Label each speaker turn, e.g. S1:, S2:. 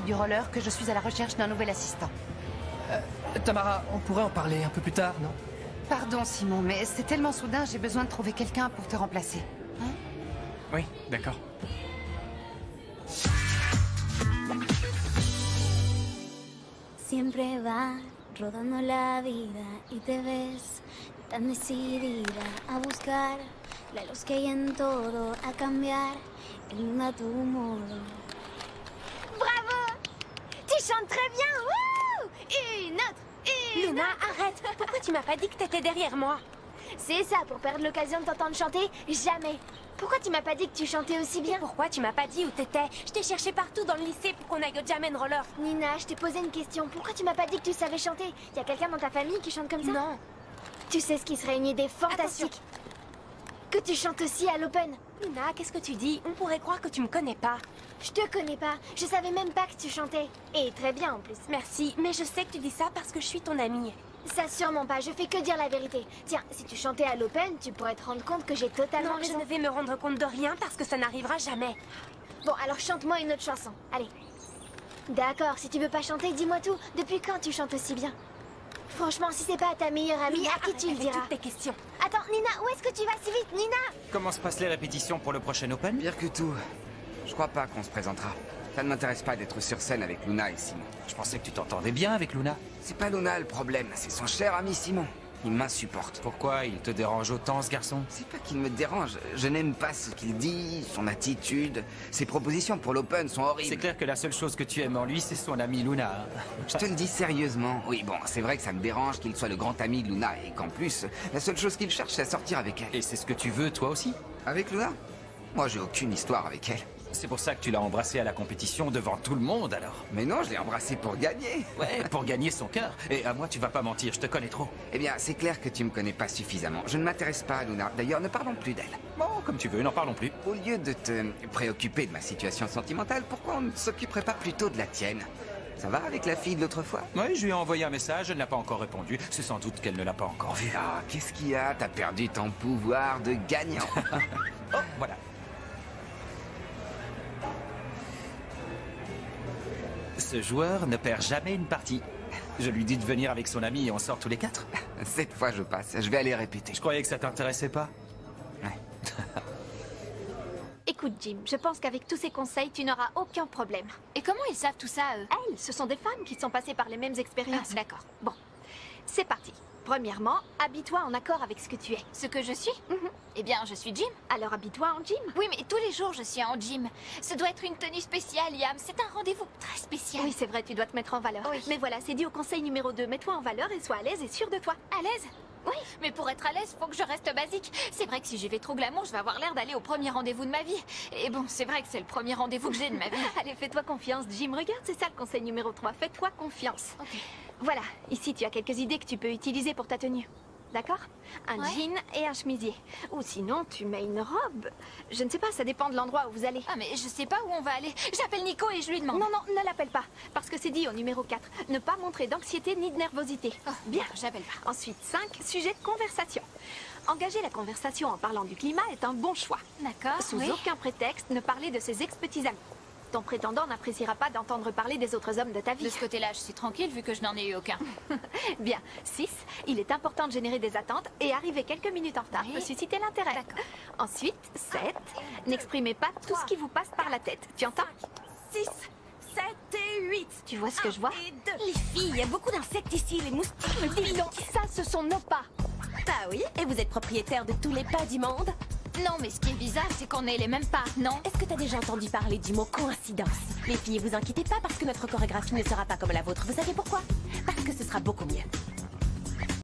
S1: du roller que je suis à la recherche d'un nouvel assistant.
S2: Tamara, on pourrait en parler un peu plus tard, non?
S1: Pardon Simon, mais c'est tellement soudain, j'ai besoin de trouver quelqu'un pour te remplacer. Hein?
S2: Oui, d'accord.
S3: Siempre va rodando la vida y te ves tan decidida a buscar la luz que hay en todo, a cambiar el mundo a tu modo.
S4: Bravo! Tu chantes très bien! Wouh! Une autre! Une
S5: Luna, arrête! Pourquoi tu m'as pas dit que t'étais derrière moi?
S4: C'est ça, pour perdre l'occasion de t'entendre chanter? Jamais! Pourquoi tu m'as pas dit que tu chantais aussi bien?
S5: Pourquoi tu m'as pas dit où t'étais? Je t'ai cherché partout dans le lycée pour qu'on aille au Jam and Roller.
S4: Nina, je t'ai posé une question. Pourquoi tu m'as pas dit que tu savais chanter? Y a quelqu'un dans ta famille qui chante comme ça?
S5: Non.
S4: Tu sais ce qui serait une idée fantastique? Que tu chantes aussi à l'Open.
S5: Luna, qu'est-ce que tu dis? On pourrait croire que tu me connais pas.
S4: Je te connais pas. Je savais même pas que tu chantais. Et très bien en plus.
S5: Merci, mais je sais que tu dis ça parce que je suis ton amie.
S4: Ça sûrement pas, je fais que dire la vérité. Tiens, si tu chantais à l'Open, tu pourrais te rendre compte que j'ai totalement
S5: Non, je
S4: raison.
S5: ne vais me rendre compte de rien parce que ça n'arrivera jamais.
S4: Bon, alors chante-moi une autre chanson. Allez. D'accord, si tu veux pas chanter, dis-moi tout. Depuis quand tu chantes aussi bien? Franchement, si c'est pas à ta meilleure amie,
S5: Luna,
S4: à qui
S5: arrête
S4: tu le
S5: avec
S4: diras?
S5: toutes tes questions.
S4: Attends, Nina, où est-ce que tu vas si vite? Nina!
S6: Comment se passent les répétitions pour le prochain Open?
S7: Pire que tout, je crois pas qu'on se présentera. Ça ne m'intéresse pas d'être sur scène avec Luna et Simon.
S6: Je pensais que tu t'entendais bien avec Luna.
S7: C'est pas Luna le problème, c'est son cher ami Simon. Il m'insupporte.
S6: Pourquoi il te dérange autant, ce garçon?
S7: C'est pas qu'il me dérange, je n'aime pas ce qu'il dit, son attitude. Ses propositions pour l'Open sont horribles.
S6: C'est clair que la seule chose que tu aimes en lui, c'est son ami Luna.
S7: Je te le dis sérieusement. Oui, bon, c'est vrai que ça me dérange qu'il soit le grand ami de Luna et qu'en plus, la seule chose qu'il cherche, c'est à sortir avec elle.
S6: Et c'est ce que tu veux, toi aussi?
S7: Avec Luna? Moi, j'ai aucune histoire avec elle.
S6: C'est pour ça que tu l'as embrassée à la compétition devant tout le monde, alors?
S7: Mais non, je l'ai embrassée pour gagner.
S6: Ouais, pour gagner son cœur. Et à moi, tu vas pas mentir, je te connais trop.
S7: Eh bien, c'est clair que tu me connais pas suffisamment. Je ne m'intéresse pas à Luna. D'ailleurs, ne parlons plus d'elle.
S6: Bon, comme tu veux, n'en parlons plus.
S7: Au lieu de te préoccuper de ma situation sentimentale, pourquoi on ne s'occuperait pas plutôt de la tienne? Ça va avec la fille de l'autre fois?
S6: Oui, je lui ai envoyé un message, elle n'a pas encore répondu. C'est sans doute qu'elle ne l'a pas encore vu.
S7: Ah, qu'est-ce qu'il y a? T'as perdu ton pouvoir de gagnant.
S6: Oh, voilà. Ce joueur ne perd jamais une partie. Je lui dis de venir avec son ami et on sort tous les quatre.
S7: Cette fois, je passe. Je vais aller répéter.
S6: Je croyais que ça t'intéressait pas.
S7: Ouais.
S8: Écoute, Jim, je pense qu'avec tous ces conseils, tu n'auras aucun problème.
S1: Et comment ils savent tout ça, eux?
S8: Elles, ce sont des femmes qui sont passées par les mêmes expériences.
S1: Ah, d'accord.
S8: Bon, c'est parti. Premièrement, habille-toi en accord avec ce que tu es.
S1: Ce que je suis? Eh bien, je suis Jim.
S8: Alors habille-toi en Jim.
S1: Oui, mais tous les jours, je suis en gym. Ce doit être une tenue spéciale, Yam. C'est un rendez-vous très spécial.
S8: Oui, c'est vrai, tu dois te mettre en valeur.
S1: Oui.
S8: Mais voilà, c'est dit au conseil numéro 2. Mets-toi en valeur et sois à l'aise et sûr de toi.
S1: À l'aise?
S8: Oui.
S1: Mais pour être à l'aise, faut que je reste basique. C'est vrai que si j'y vais trop glamour, je vais avoir l'air d'aller au premier rendez-vous de ma vie. Et bon, c'est vrai que c'est le premier rendez-vous que j'ai de ma vie.
S8: Allez, fais-toi confiance, Jim. Regarde, c'est ça le conseil numéro 3. Fais-toi confiance.
S1: Ok.
S8: Voilà, ici tu as quelques idées que tu peux utiliser pour ta tenue. D'accord? Un
S1: Ouais.
S8: jean et un chemisier. Ou sinon, tu mets une robe. Je ne sais pas, ça dépend de l'endroit où vous allez.
S1: Ah, mais je sais pas où on va aller. J'appelle Nico et je lui demande.
S8: Non, non, ne l'appelle pas. Parce que c'est dit au numéro 4. Ne pas montrer d'anxiété ni de nervosité.
S1: Oh,
S8: Bien.
S1: j'appelle pas.
S8: Ensuite, 5. Sujet de conversation. Engager la conversation en parlant du climat est un bon choix.
S1: D'accord,
S8: Sous
S1: oui.
S8: aucun prétexte, ne parler de ses ex-petits amis. Ton prétendant n'appréciera pas d'entendre parler des autres hommes de ta vie.
S1: De ce côté-là, je suis tranquille vu que je n'en ai eu aucun.
S8: Bien. 6. Il est important de générer des attentes et arriver quelques minutes en retard
S1: Oui.
S8: peut susciter l'intérêt.
S1: D'accord.
S8: Ensuite, 7. N'exprimez pas tout ce qui vous passe par la tête. Tu entends?
S5: 6, 7 et 8.
S8: Tu vois ce que je vois?
S5: Et 2. Les filles, il y a beaucoup d'insectes ici, les moustiques me
S8: Dis
S5: piquent.
S8: donc, ça, ce sont nos pas.
S5: Ah oui? Et vous êtes propriétaire de tous les pas du monde?
S1: Non, mais ce qui est bizarre, c'est qu'on ait les mêmes pas, non?
S5: Est-ce que t'as déjà entendu parler du mot coïncidence? Les filles, vous inquiétez pas parce que notre chorégraphie ne sera pas comme la vôtre. Vous savez pourquoi? Parce que ce sera beaucoup mieux.